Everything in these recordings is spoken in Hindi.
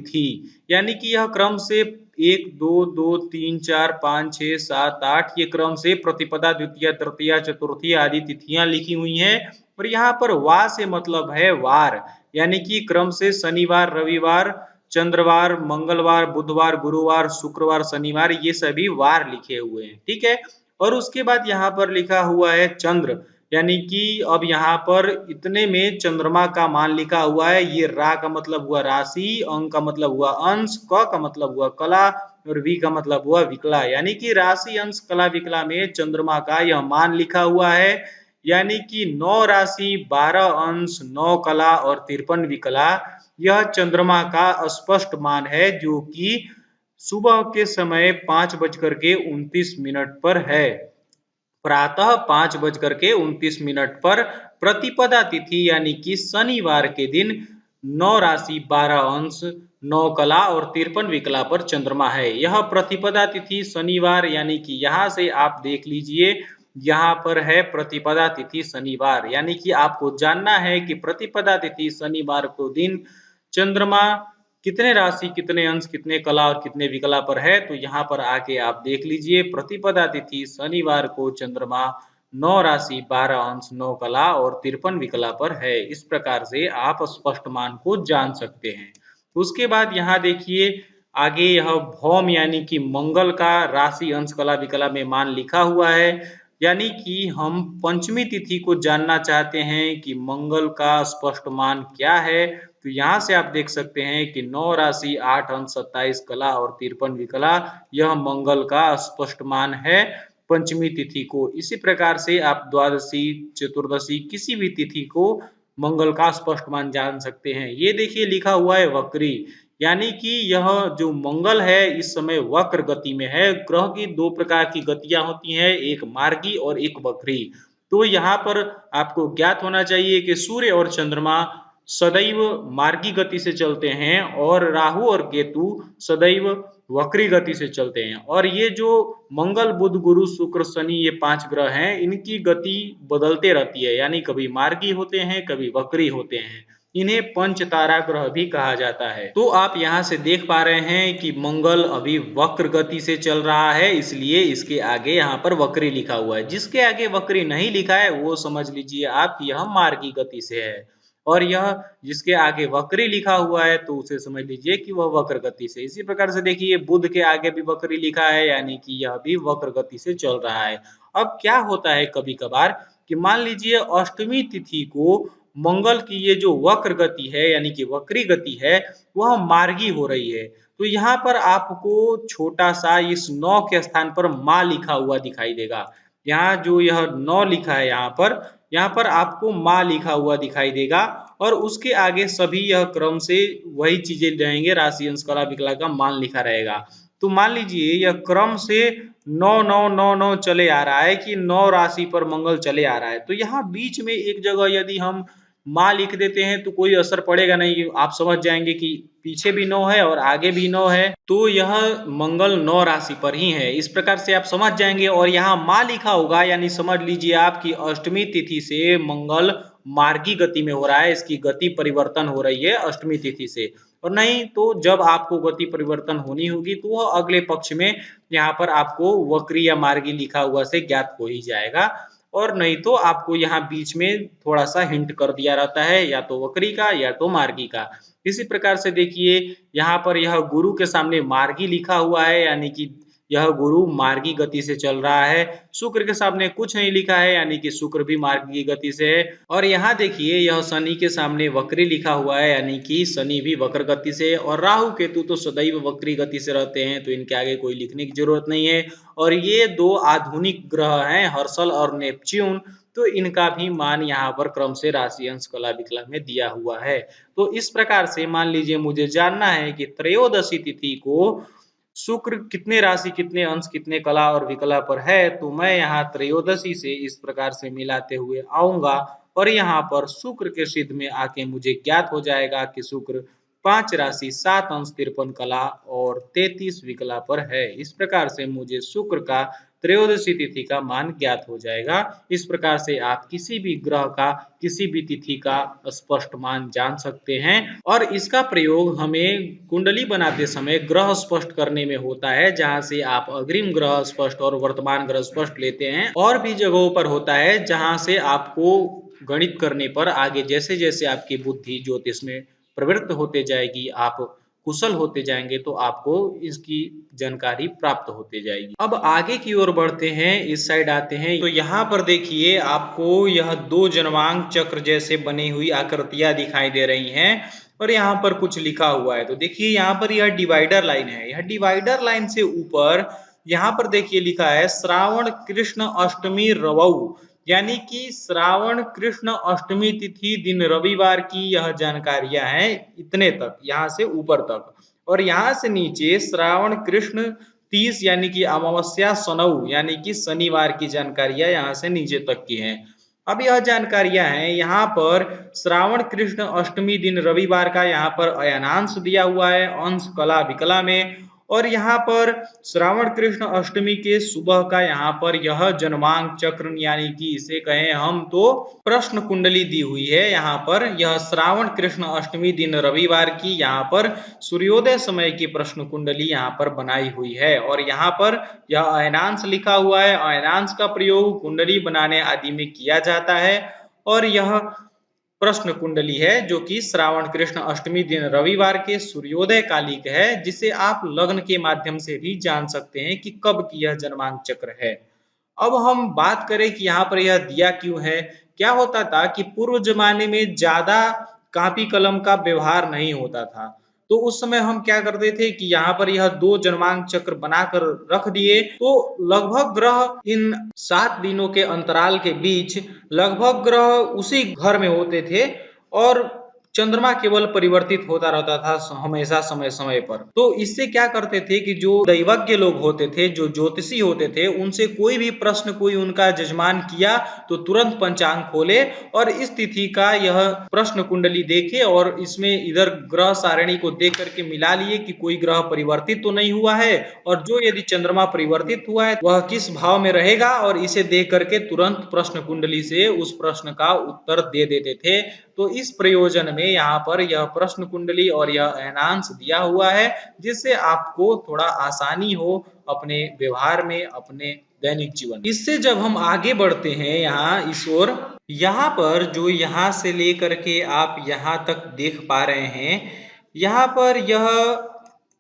तिथि, यानी कि यह क्रम से 1 2 2 3 4 5 6 7 8 ये क्रम से प्रतिपदा, द्वितीया, तृतीया, चतुर्थी आदि तिथियां लिखी हुई हैं। और यहाँ पर वा से मतलब है वार, यानी कि क्रम से शनिवार, रविवार, चंद्रवार, मंगलवार, बुधवार, गुरुवार, शुक्रवार, शनिवार ये सभी वार लिखे हुए हैं। ठीक है। और उसके बाद यहाँ पर लिखा हुआ है चंद्र, यानी कि अब यहाँ पर इतने में चंद्रमा का मान लिखा हुआ है। ये रा का मतलब हुआ राशि, अंक का मतलब हुआ अंश, क का मतलब हुआ कला और वी का मतलब हुआ विकला, यानी कि राशि, अंश, कला, विकला में चंद्रमा का यह मान लिखा हुआ है। यानी कि 9 राशि, 12 अंश, 9 कला और 53 विकला, यह चंद्रमा का स्पष्ट मान है, जो कि सुबह के समय 5:29 पर है। प्रातः 5:29 पर प्रतिपदा तिथि यानी कि शनिवार के दिन 9 राशि, 12 अंश, 9 कला और 53 विकला पर चंद्रमा है। यह प्रतिपदा तिथि शनिवार, यानी कि यहाँ से आप देख लीजिए, यहाँ पर है प्रतिपदा तिथि शनिवार, यानी कि आपको जानना है कि प्रतिपदा तिथि शनिवार को दिन चंद्रमा कितने राशि, कितने अंश, कितने कला और कितने विकला पर है। तो यहाँ पर आके आप देख लीजिए, प्रतिपदा तिथि शनिवार को चंद्रमा 9 राशि, 12 अंश, 9 कला और 53 विकला पर है। इस प्रकार से आप स्पष्ट मान को जान सकते हैं। उसके बाद यहाँ देखिए आगे, यह भौम यानी कि मंगल का राशि, अंश, कला, विकला में मान लिखा हुआ है। यानी कि हम पंचमी तिथि को जानना चाहते हैं कि मंगल का स्पष्ट मान क्या है। तो यहाँ से आप देख सकते हैं कि 9 राशि, 8 अंश, 27 कला और 53 विकला, यह मंगल का स्पष्ट मान है पंचमी तिथि को। इसी प्रकार से आप द्वादशी, चतुर्दशी किसी भी तिथि को मंगल का स्पष्ट मान जान सकते हैं। ये देखिए लिखा हुआ है वक्री, यानी कि यह जो मंगल है इस समय वक्र गति में है। ग्रह की दो प्रकार की गतियां होती हैं, एक मार्गी और एक वक्री। तो यहाँ पर आपको ज्ञात होना चाहिए कि सूर्य और चंद्रमा सदैव मार्गी गति से चलते हैं और राहु और केतु सदैव वक्री गति से चलते हैं। और ये जो मंगल, बुध, गुरु, शुक्र, शनि ये 5 ग्रह हैं, इनकी गति बदलते रहती है, यानी कभी मार्गी होते हैं, कभी वक्री होते हैं। इन्हें पंच तारा ग्रह भी कहा जाता है। तो आप यहाँ से देख पा रहे हैं कि मंगल अभी वक्र गति से चल रहा है, इसलिए इसके आगे यहाँ पर वक्री लिखा हुआ है। जिसके आगे वक्री नहीं लिखा है वो समझ लीजिए आप कि यह मार्गी गति से है, और यह जिसके आगे वक्री लिखा हुआ है तो उसे समझ लीजिए कि वह वक्र गति से। इसी प्रकार से देखिए बुध के आगे भी वक्री लिखा है, यानी कि यह भी वक्र गति से चल रहा है। अब क्या होता है कभी कभार कि मान लीजिए अष्टमी तिथि को मंगल की ये जो वक्र गति है यानी कि वक्री गति है वह मार्गी हो रही है। तो यहाँ पर आपको छोटा सा इस 9 के स्थान पर माँ लिखा हुआ दिखाई देगा। यहाँ जो यह 9 लिखा है यहाँ पर आपको माँ लिखा हुआ दिखाई देगा, और उसके आगे सभी यह क्रम से वही चीजें रहेंगे, राशि, अंश, कला, विकला का मान लिखा रहेगा। तो मान लीजिए यह क्रम से 9 9 9 9 चले आ रहा है कि 9 राशि पर मंगल चले आ रहा है। तो यहाँ बीच में एक जगह यदि हम माँ लिख देते हैं तो कोई असर पड़ेगा नहीं, आप समझ जाएंगे कि पीछे भी 9 है और आगे भी 9 है, तो यह मंगल 9 राशि पर ही है। इस प्रकार से आप समझ जाएंगे। और यहाँ माँ लिखा होगा यानी समझ लीजिए आप कि अष्टमी तिथि से मंगल मार्गी गति में हो रहा है, इसकी गति परिवर्तन हो रही है अष्टमी तिथि से। और नहीं तो जब आपको गति परिवर्तन होनी होगी तो वह अगले पक्ष में यहाँ पर आपको वक्री या मार्गी लिखा हुआ से ज्ञात हो ही जाएगा, और नहीं तो आपको यहाँ बीच में थोड़ा सा हिंट कर दिया रहता है, या तो वक्री का या तो मार्गी का। इसी प्रकार से देखिए यहाँ पर यह गुरु के सामने मार्गी लिखा हुआ है, यानी कि यह गुरु मार्गी गति से चल रहा है। शुक्र के सामने कुछ नहीं लिखा है, यानी कि शुक्र भी मार्गी गति से है। और यहाँ देखिए यह शनि के सामने वक्री लिखा हुआ है, यानी कि शनि भी वक्र गति से। और राहु केतु तो सदैव वक्री गति से रहते हैं, तो इनके आगे कोई लिखने की जरूरत नहीं है। और ये दो आधुनिक ग्रह हैं, हर्षल और नेपच्यून, तो इनका भी मान यहाँ पर क्रम से राशि, अंश, कला, विकला में दिया हुआ है। तो इस प्रकार से मान लीजिए मुझे जानना है कि त्रयोदशी तिथि को शुक्र कितने राशि, कितने अंश, कितने कला और विकला पर है, तो मैं यहाँ त्रयोदशी से इस प्रकार से मिलाते हुए आऊंगा, और यहाँ पर शुक्र के सिद्ध में आके मुझे ज्ञात हो जाएगा कि शुक्र 5 राशि, 7 अंश, 53 कला और 33 विकला पर है। इस प्रकार से मुझे शुक्र का त्रयोदशी तिथि का मान ज्ञात हो जाएगा। इस प्रकार से आप किसी भी ग्रह का, किसी भी तिथि का स्पष्ट मान जान सकते हैं। और इसका प्रयोग हमें कुंडली बनाते समय ग्रह स्पष्ट करने में होता है, जहां से आप अग्रिम ग्रह स्पष्ट और वर्तमान ग्रह स्पष्ट लेते हैं। और भी जगहों पर होता है जहां से आपको गणित करने पर आगे जैसे जैसे आपकी बुद्धि ज्योतिष में प्रवृत्त होते जाएगी, आप कुशल होते जाएंगे, तो आपको इसकी जानकारी प्राप्त होते जाएगी। अब आगे की ओर बढ़ते हैं, इस साइड आते हैं। तो यहाँ पर देखिए आपको यह दो जनवांग चक्र जैसे बनी हुई आकृतियां दिखाई दे रही हैं और यहाँ पर कुछ लिखा हुआ है। तो देखिए यहाँ पर यह डिवाइडर लाइन है। यह डिवाइडर लाइन से ऊपर यहाँ पर देखिए लिखा है श्रावण कृष्ण अष्टमी रवऊ, यानी कि श्रावण कृष्ण अष्टमी तिथि दिन रविवार की यह जानकारियां हैं, इतने तक, यहाँ से ऊपर तक। और यहाँ से नीचे श्रावण कृष्ण 30 यानी कि अमावस्या सनऊ यानी कि शनिवार की जानकारियां यहाँ से नीचे तक की हैं। अब यह जानकारियां हैं, यहाँ पर श्रावण कृष्ण अष्टमी दिन रविवार का यहाँ पर अयनांश दिया हुआ है, अंश कला विकला में। और यहाँ पर श्रावण कृष्ण अष्टमी के सुबह का यहाँ पर यह जनवांग चक्र यानी कि इसे कहें हम तो प्रश्न कुंडली दी हुई है। यहाँ पर यह श्रावण कृष्ण अष्टमी दिन रविवार की यहाँ पर सूर्योदय समय की प्रश्न कुंडली यहाँ पर बनाई हुई है। और यहाँ पर यह अयनांश लिखा हुआ है। अयनांश का प्रयोग कुंडली बनाने आदि में किया जाता है। और यह प्रश्न कुंडली है जो कि श्रावण कृष्ण अष्टमी दिन रविवार के सूर्योदय कालिक है, जिसे आप लग्न के माध्यम से भी जान सकते हैं कि कब की यह जनवांग चक्र है। अब हम बात करें कि यहाँ पर यह दिया क्यों है। क्या होता था कि पूर्व जमाने में ज्यादा कापी कलम का व्यवहार नहीं होता था, तो उस समय हम क्या करते थे कि यहाँ पर यह दो जनवांग चक्र बनाकर रख दिए, तो लगभग ग्रह इन 7 दिनों के अंतराल के बीच लगभग ग्रह उसी घर में होते थे और चंद्रमा केवल परिवर्तित होता रहता था हमेशा समय समय पर। तो इससे क्या करते थे कि जो दैवज्ञ लोग होते थे, जो ज्योतिषी होते थे, उनसे कोई भी प्रश्न कोई उनका जजमान किया तो तुरंत पंचांग खोले और इस तिथि का यह प्रश्न कुंडली देखे और इसमें इधर ग्रह सारणी को देख करके मिला लिए कि कोई ग्रह परिवर्तित तो नहीं हुआ है, और जो यदि चंद्रमा परिवर्तित हुआ है वह किस भाव में रहेगा, और इसे देख करके तुरंत प्रश्न कुंडली से उस प्रश्न का उत्तर दे देते थे। तो इस प्रयोजन में यहाँ पर यह प्रश्न कुंडली और यह अयनांश दिया हुआ है, जिससे आपको थोड़ा आसानी हो अपने व्यवहार में, अपने दैनिक जीवन। इससे जब हम आगे बढ़ते हैं यहाँ इस ओर, यहाँ पर जो यहाँ से लेकर के आप यहाँ तक देख पा रहे हैं, यहाँ पर यह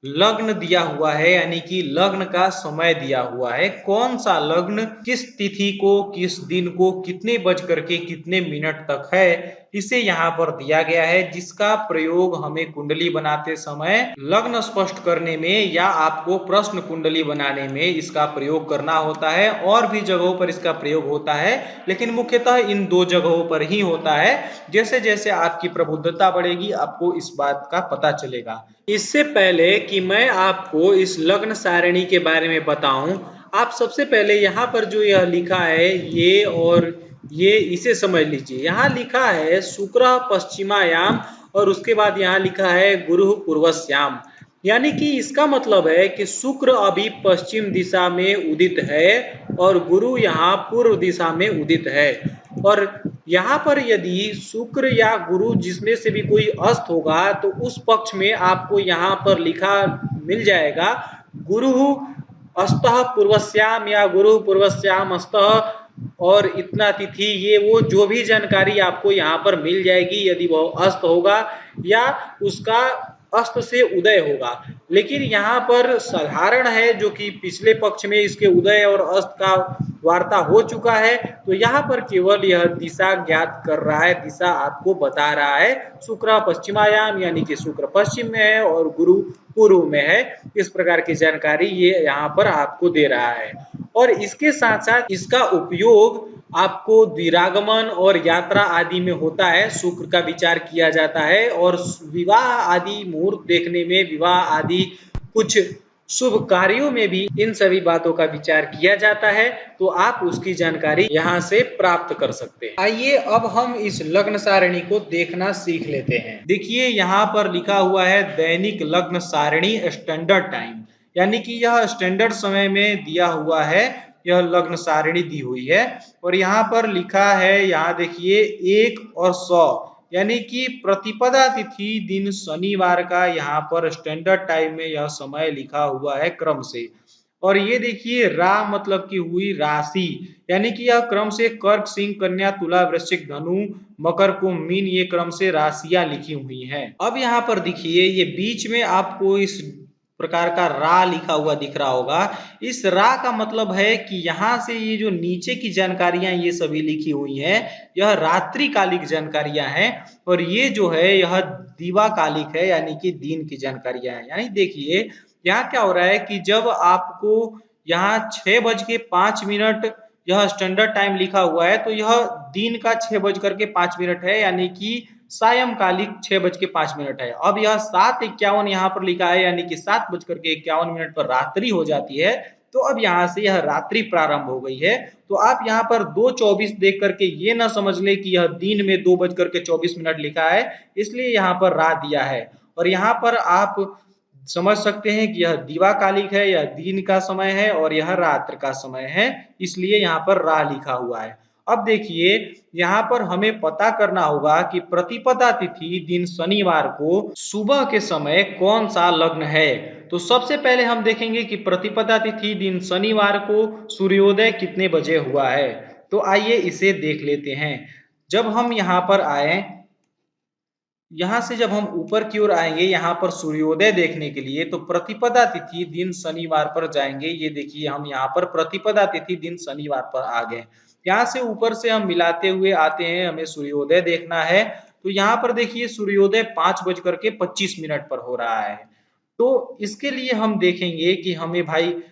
लग्न दिया हुआ है, यानी कि लग्न का समय दिया हुआ है। कौन सा लग्न किस तिथि को, किस दिन को, कितने बज करके कितने मिनट तक है, इसे यहाँ पर दिया गया है, जिसका प्रयोग हमें कुंडली बनाते समय लग्न स्पष्ट करने में या आपको प्रश्न कुंडली बनाने में इसका प्रयोग करना होता है। और भी जगहों पर इसका प्रयोग होता है, लेकिन मुख्यतः इन दो जगहों पर ही होता है। जैसे जैसे आपकी प्रबुद्धता बढ़ेगी आपको इस बात का पता चलेगा। इससे पहले कि मैं आपको इस लग्न सारणी के बारे में बताऊं, आप सबसे पहले यहाँ पर जो यह लिखा है ये और ये इसे समझ लीजिए। यहाँ लिखा है शुक्र पश्चिमायाम और उसके बाद यहाँ लिखा है गुरु पूर्वस्याम, यानी कि इसका मतलब है कि शुक्र अभी पश्चिम दिशा में उदित है और गुरु यहाँ पूर्व दिशा में उदित है। और यहाँ पर यदि शुक्र या गुरु जिसमें से भी कोई अस्त होगा तो उस पक्ष में आपको यहाँ पर लिखा मिल जाएगा गुरु अस्तः पूर्वस्याम या गुरु पूर्वस्याम अस्तः और इतना तिथि, ये वो जो भी जानकारी आपको यहाँ पर मिल जाएगी यदि वह अस्त होगा या उसका अस्त से उदय होगा। लेकिन यहाँ पर साधारण है जो कि पिछले पक्ष में इसके उदय और अस्त का वार्ता हो चुका है, तो यहाँ पर केवल यह दिशा ज्ञात कर रहा है, दिशा आपको बता रहा है। शुक्र पश्चिमायाम यानी कि शुक्र पश्चिम में है और गुरु पूर्व में है, इस प्रकार की जानकारी ये यहाँ पर आपको दे रहा है। और इसके साथ साथ इसका उपयोग आपको द्विरागमन और यात्रा आदि में होता है, शुक्र का विचार किया जाता है, और विवाह आदि मुहूर्त देखने में, विवाह आदि कुछ शुभ कार्यों में भी इन सभी बातों का विचार किया जाता है। तो आप उसकी जानकारी यहाँ से प्राप्त कर सकते हैं। आइए अब हम इस लग्न सारणी को देखना सीख लेते हैं। देखिए यहाँ पर लिखा हुआ है दैनिक लग्न सारणी स्टैंडर्ड टाइम, यानी कि यह स्टैंडर्ड समय में दिया हुआ है यह लग्न सारणी दी हुई है। और यहाँ पर लिखा है, यहाँ देखिए 1 और 100 यानी कि प्रतिपदा तिथि दिन शनिवार का यहाँ पर स्टैंडर्ड टाइम में यह समय लिखा हुआ है क्रम से। और ये देखिए रा मतलब की हुई राशि, यानी कि यह क्रम से कर्क सिंह कन्या तुला वृश्चिक धनु मकर कुंभ मीन, ये क्रम से राशियां लिखी हुई हैं। अब यहाँ पर देखिए ये बीच में आपको इस प्रकार का रा लिखा हुआ दिख रहा होगा। इस रा का मतलब है कि यहाँ से ये जो नीचे की जानकारियां ये सभी लिखी हुई हैं, यह रात्रिकालिक जानकारियां हैं। और ये जो है यह दिवाकालिक है, यानी कि दिन की जानकारियां हैं। यानी देखिए यहाँ क्या हो रहा है कि जब आपको यहाँ 6:05 यह स्टैंडर्ड टाइम लिखा हुआ है, तो यह दिन का 6:05 है, यानी कि सायंकालिक 6:05 है। अब यह 7:51 यहाँ पर लिखा है, यानी कि 7:51 पर रात्रि हो जाती है। तो अब यहाँ से यह रात्रि प्रारंभ हो गई है। तो आप यहाँ पर 2:24 देख करके ये ना समझ ले कि यह दिन में 2:24 लिखा है, इसलिए यहाँ पर रा दिया है। और यहाँ पर आप समझ सकते हैं कि यह दिवाकालिक है, यह दिन का समय है और यह रात्र का समय है, इसलिए यहाँ पर रा लिखा हुआ है। अब देखिए यहाँ पर हमें पता करना होगा कि प्रतिपदा तिथि दिन शनिवार को सुबह के समय कौन सा लग्न है। तो सबसे पहले हम देखेंगे कि प्रतिपदा तिथि दिन शनिवार को सूर्योदय कितने बजे हुआ है। तो आइए इसे देख लेते हैं। जब हम यहाँ पर आए, यहाँ से जब हम ऊपर की ओर आएंगे यहाँ पर सूर्योदय देखने के लिए, तो प्रतिपदा तिथि दिन शनिवार पर जाएंगे। ये देखिए हम यहाँ पर प्रतिपदा तिथि दिन शनिवार पर आ गए। यहाँ से ऊपर से हम मिलाते हुए आते हैं, हमें सूर्योदय देखना है। तो यहाँ पर देखिए सूर्योदय 5:25 पर हो रहा है। तो इसके लिए हम देखेंगे कि हमें भाई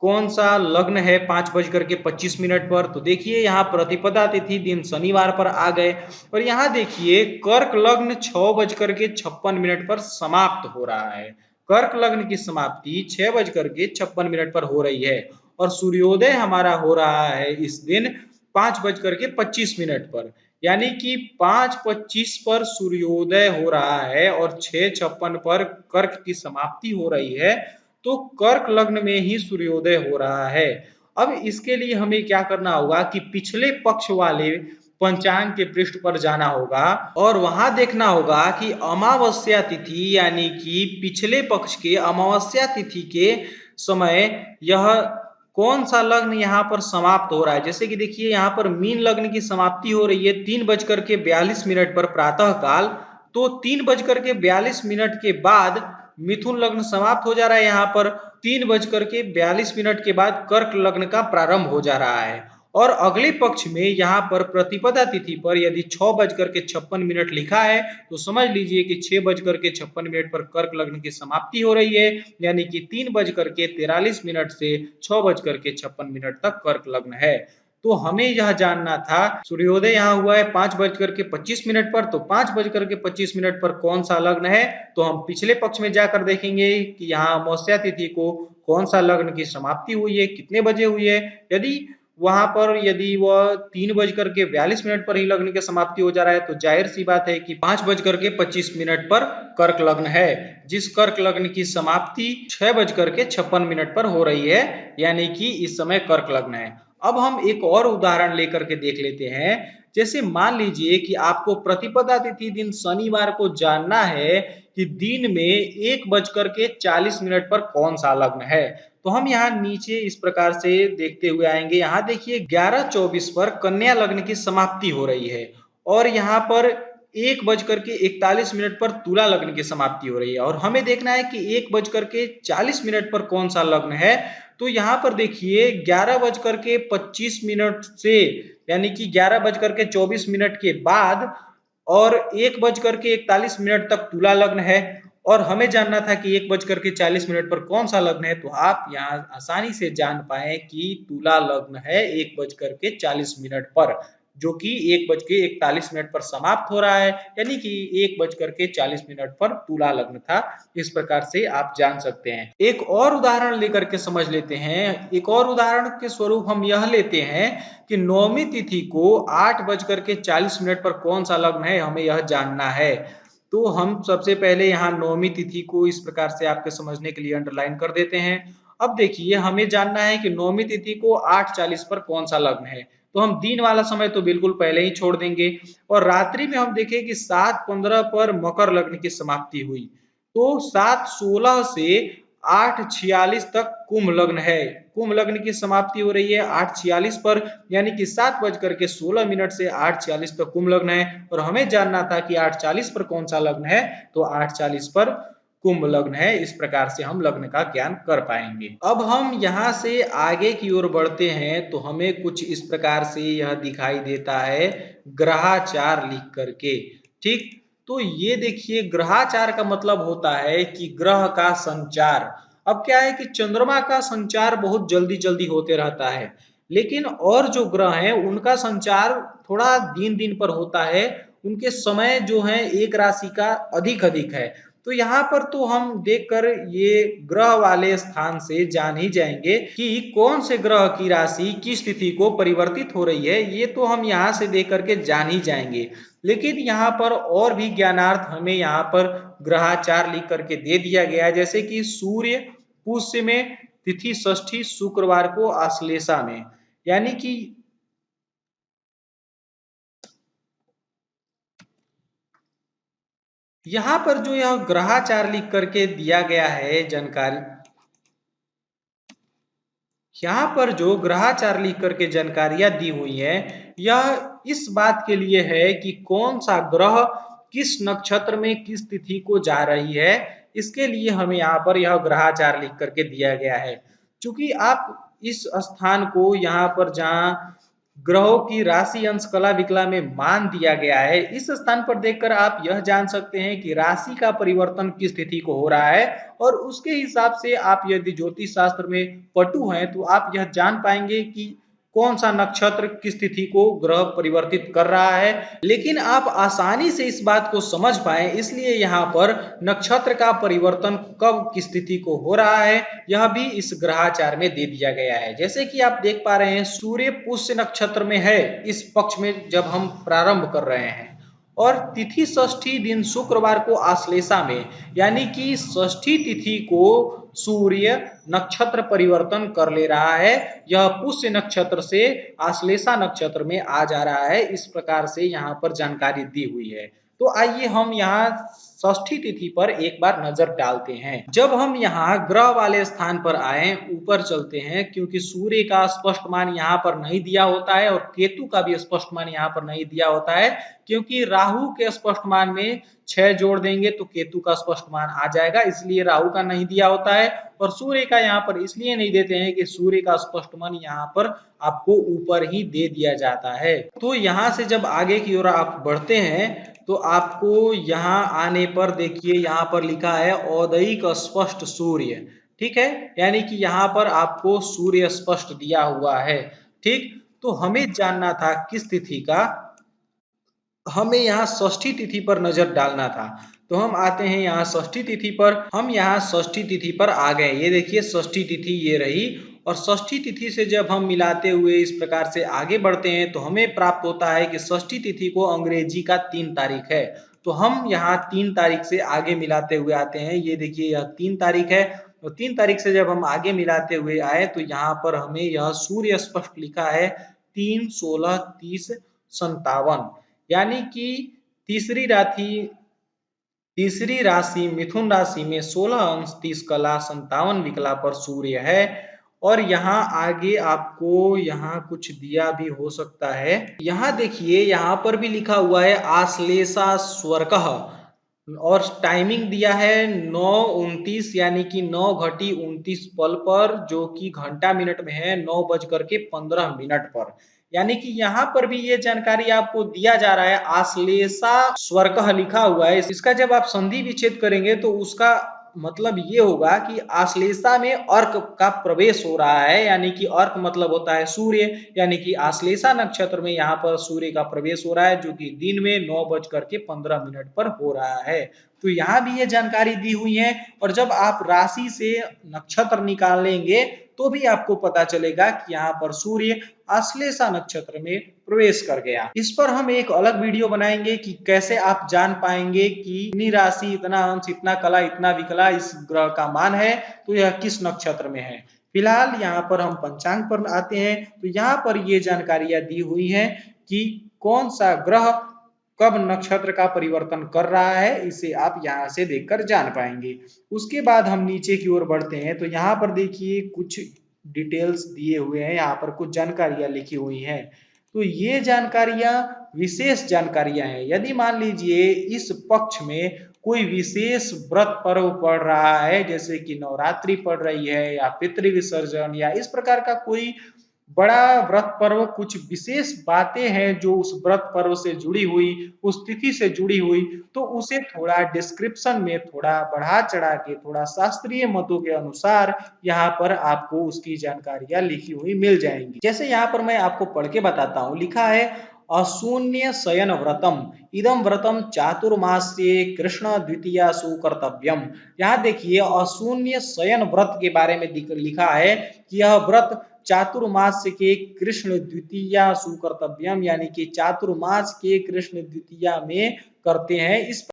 कौन सा लग्न है 5:25 पर। तो देखिए यहाँ प्रतिपदा तिथि दिन शनिवार पर आ गए। और यहाँ देखिए कर्क लग्न 6:56 पर समाप्त हो रहा है। कर्क लग्न की समाप्ति 6:56 पर हो रही है। और सूर्योदय हमारा हो रहा है इस दिन 5:25 पर, यानी कि 5:25 पर सूर्योदय हो रहा है और 6:56 पर कर्क की समाप्ति हो रही है। तो कर्क लग्न में ही सूर्योदय हो रहा है। अब इसके लिए हमें क्या करना होगा कि पिछले पक्ष वाले पंचांग के पृष्ठ पर जाना होगा और वहां देखना होगा कि अमावस्या तिथि, यानी कि पिछले पक्ष के अमावस्या तिथि के समय यह कौन सा लग्न यहाँ पर समाप्त हो रहा है। जैसे कि देखिए यहाँ पर मीन लग्न की समाप्ति हो रही है 3:42 पर प्रातः काल। तो 3:42 के बाद मिथुन लग्न समाप्त हो जा रहा है। यहाँ पर 3:42 के बाद कर्क लग्न का प्रारंभ हो जा रहा है। और अगले पक्ष में यहाँ पर प्रतिपदा तिथि पर यदि 6:56 लिखा है, तो समझ लीजिए कि 6:56 पर कर्क लग्न की समाप्ति हो रही है, यानी कि 3:43 से 6:56 तक कर्क लग्न है। तो हमें यह जानना था, सूर्योदय यहाँ हुआ है 5:25 पर, तो 5:25 पर कौन सा लग्न है। तो हम पिछले पक्ष में जाकर देखेंगे कि यहाँ अमावस्या तिथि को कौन सा लग्न की समाप्ति हुई है, कितने बजे हुई है। यदि वहां पर यदि वह 3:42 पर ही लग्न की समाप्ति हो जा रहा है, तो जाहिर सी बात है कि 5:25 पर कर्क लग्न है, जिस कर्क लग्न की समाप्ति 6:56 पर हो रही है, यानी कि इस समय कर्क लग्न है। अब हम एक और उदाहरण लेकर के देख लेते हैं। जैसे मान लीजिए कि आपको प्रतिपदा तिथि दिन शनिवार को जानना है कि दिन में 1:40 पर कौन सा लग्न है। तो हम यहाँ नीचे इस प्रकार से देखते हुए आएंगे। यहाँ देखिए 11:24 पर कन्या लग्न की समाप्ति हो रही है और यहाँ पर 1:41 पर तुला लग्न की समाप्ति हो रही है। और हमें देखना है कि 1:40 पर कौन सा लग्न है। तो यहाँ पर देखिए 11:25 से, यानी कि 11:24 के बाद और 1:41 तक तुला लग्न है। और हमें जानना था कि 1:40 पर कौन सा लग्न है। तो आप यहाँ आसानी से जान पाए कि तुला लग्न है 1:40 पर, जो कि 1:41 पर समाप्त हो रहा है, यानी कि 1:40 पर तुला लग्न था। इस प्रकार से आप जान सकते हैं। एक और उदाहरण लेकर के समझ लेते हैं। एक और उदाहरण के स्वरूप हम यह लेते हैं कि नवमी तिथि को 8:40 पर कौन सा लग्न है, हमें यह जानना है। तो हम सबसे पहले यहाँ नवमी तिथि को इस प्रकार से आपके समझने के लिए अंडरलाइन कर देते हैं। अब देखिए हमें जानना है कि नौमी तिथि को 8:40 पर कौन सा लग्न है, तो हम दिन वाला समय तो बिल्कुल पहले ही छोड़ देंगे और रात्रि में हम देखें कि 7:15 पर मकर लग्न की समाप्ति हुई, तो 7:16 से 8:46 तक कुंभ लग्न है। कुंभ लग्न की समाप्ति हो रही है 8:46 पर, यानी कि 7:16 से 8:46 तक कुंभ लग्न है और हमें जानना था कि 8:40 पर कौन सा लग्न है, तो 8:40 पर कुंभ लग्न है। इस प्रकार से हम लग्न का ज्ञान कर पाएंगे। अब हम यहाँ से आगे की ओर बढ़ते हैं तो हमें कुछ इस प्रकार से यह दिखाई देता है ग्रहाचार लिख करके। ठीक, तो ये देखिए ग्रहाचार का मतलब होता है कि ग्रह का संचार। अब क्या है कि चंद्रमा का संचार बहुत जल्दी जल्दी होते रहता है, लेकिन और जो ग्रह हैं उनका संचार थोड़ा दिन दिन पर होता है, उनके समय जो है एक राशि का अधिक अधिक है। तो यहाँ पर तो हम देखकर ये ग्रह वाले स्थान से जान ही जाएंगे कि कौन से ग्रह की राशि किस तिथि को परिवर्तित हो रही है, ये तो हम यहाँ से देख करके जान ही जाएंगे। लेकिन यहाँ पर और भी ज्ञानार्थ हमें यहाँ पर ग्रहाचार लिख करके दे दिया गया है, जैसे कि सूर्य पुष्य में, तिथि षष्ठी शुक्रवार को आश्लेषा में, यानी कि यहाँ पर जो यह ग्रहाचार लिख करके दिया गया है जानकारी, यहाँ पर जो ग्रहाचार लिख करके जानकारियां दी हुई है, यह इस बात के लिए है कि कौन सा ग्रह किस नक्षत्र में किस तिथि को जा रही है, इसके लिए हमें यहाँ पर यह ग्रहाचार लिख करके दिया गया है। क्योंकि आप इस स्थान को यहाँ पर जहाँ ग्रहों की राशि अंश कला विकला में मान दिया गया है, इस स्थान पर देखकर आप यह जान सकते हैं कि राशि का परिवर्तन किस तिथि को हो रहा है और उसके हिसाब से आप यदि ज्योतिष शास्त्र में पटु हैं तो आप यह जान पाएंगे कि कौन सा नक्षत्र किस तिथि को ग्रह परिवर्तित कर रहा है। लेकिन आप आसानी से इस बात को समझ पाए इसलिए यहाँ पर नक्षत्र का परिवर्तन कब किस तिथि को हो रहा है यह भी इस ग्रहाचार में दे दिया गया है। जैसे कि आप देख पा रहे हैं सूर्य पुष्य नक्षत्र में है इस पक्ष में जब हम प्रारंभ कर रहे हैं और तिथि षष्ठी दिन शुक्रवार को आश्लेषा में, यानी कि षष्ठी तिथि को सूर्य नक्षत्र परिवर्तन कर ले रहा है, यह पुष्य नक्षत्र से आश्लेषा नक्षत्र में आ जा रहा है। इस प्रकार से यहाँ पर जानकारी दी हुई है। तो आइए हम यहाँ षष्ठी तिथि पर एक बार नजर डालते हैं। जब हम यहाँ ग्रह वाले स्थान पर आए ऊपर चलते हैं, क्योंकि सूर्य का स्पष्ट मान यहाँ पर नहीं दिया होता है और केतु का भी स्पष्ट मान यहाँ पर नहीं दिया होता है, क्योंकि राहु के स्पष्ट मान में 6 जोड़ देंगे तो केतु का स्पष्ट मान आ जाएगा, इसलिए राहु का नहीं दिया होता है। और सूर्य का यहाँ पर इसलिए नहीं देते हैं कि सूर्य का स्पष्ट मान यहाँ पर आपको ऊपर ही दे दिया जाता है। तो यहाँ से जब आगे की ओर आप बढ़ते हैं तो आपको यहाँ आने पर देखिए यहाँ पर लिखा है औदयिक स्पष्ट सूर्य। ठीक है, यानी कि यहाँ पर आपको सूर्य स्पष्ट दिया हुआ है। ठीक, तो हमें जानना था किस तिथि का, हमें यहाँ षष्ठी तिथि पर नजर डालना था। तो हम आते हैं यहाँ षष्ठी तिथि पर, हम यहाँ षष्ठी तिथि पर आ गए। ये देखिए षष्ठी तिथि ये रही और षष्ठी तिथि से जब हम मिलाते हुए इस प्रकार से आगे बढ़ते हैं तो हमें प्राप्त होता है कि षष्ठी तिथि को अंग्रेजी का 3 तारीख है। तो हम यहाँ 3 तारीख से आगे मिलाते हुए आते हैं। ये देखिए यह 3 तारीख है, तो 3 तारीख से जब हम आगे मिलाते हुए आए तो यहाँ पर हमें यह सूर्य स्पष्ट लिखा है 3, 16, 30, 57, यानी कि तीसरी राशि तीसरी राशि मिथुन राशि में 16 अंश 30 कला 57 विकला पर सूर्य है। और यहाँ आगे आपको यहाँ कुछ दिया भी हो सकता है, यहाँ देखिए यहाँ पर भी लिखा हुआ है आश्लेषा स्वर्कः और टाइमिंग दिया है 9:29 यानी कि 9:29 पर, जो कि घंटा मिनट में है 9:15 पर। यानी कि यहाँ पर भी ये जानकारी आपको दिया जा रहा है आश्लेषा स्वर्कः लिखा हुआ है, इसका जब आप संधि विच्छेद करेंगे तो उसका मतलब ये होगा कि आश्लेषा में अर्क का प्रवेश हो रहा है, यानी कि अर्क मतलब होता है सूर्य, यानी कि आश्लेषा नक्षत्र में यहाँ पर सूर्य का प्रवेश हो रहा है जो कि दिन में 9:15 पर हो रहा है। तो यहाँ भी ये जानकारी दी हुई है। और जब आप राशि से नक्षत्र निकाल लेंगे तो भी आपको पता चलेगा कि यहाँ पर सूर्य आश्लेषा नक्षत्र में प्रवेश कर गया। इस पर हम एक अलग वीडियो बनाएंगे कि कैसे आप जान पाएंगे कि इतनी राशि, इतना अंश, इतना कला, इतना विकला इस ग्रह का मान है तो यह किस नक्षत्र में है। फिलहाल यहाँ पर हम पंचांग पर आते हैं, तो यहाँ पर ये जानकारियां दी हुई हैं कि कौन सा ग्रह कब नक्षत्र का परिवर्तन कर रहा है, इसे आप यहाँ से देखकर जान पाएंगे। उसके बाद हम नीचे की ओर बढ़ते हैं, तो यहाँ पर देखिए कुछ डिटेल्स दिए हुए हैं, यहाँ पर कुछ जानकारियां लिखी हुई हैं। तो ये जानकारियां विशेष जानकारियां हैं। यदि मान लीजिए इस पक्ष में कोई विशेष व्रत पर्व पड़ रहा है, जैसे कि नवरात्रि पड़ रही है या पितृ विसर्जन या इस प्रकार का कोई बड़ा व्रत पर्व, कुछ विशेष बातें हैं जो उस व्रत पर्व से जुड़ी हुई, उस तिथि से जुड़ी हुई, तो उसे थोड़ा डिस्क्रिप्शन में थोड़ा बढ़ा चढ़ा के, थोड़ा शास्त्रीय मतों के अनुसार यहाँ पर आपको उसकी जानकारियां लिखी हुई मिल जाएंगी। जैसे यहाँ पर मैं आपको पढ़ के बताता हूँ, लिखा है अशून्य शयन व्रतम इदम व्रतम चातुर्मास्ये कृष्ण द्वितीयासु कर्तव्यम। यहाँ देखिए अशून्य शयन व्रत के बारे में लिखा है कि यह व्रत चातुर्मास के कृष्ण द्वितीया सुकर्तव्यम, यानी कि चातुर्मास के कृष्ण द्वितीया में करते हैं। इस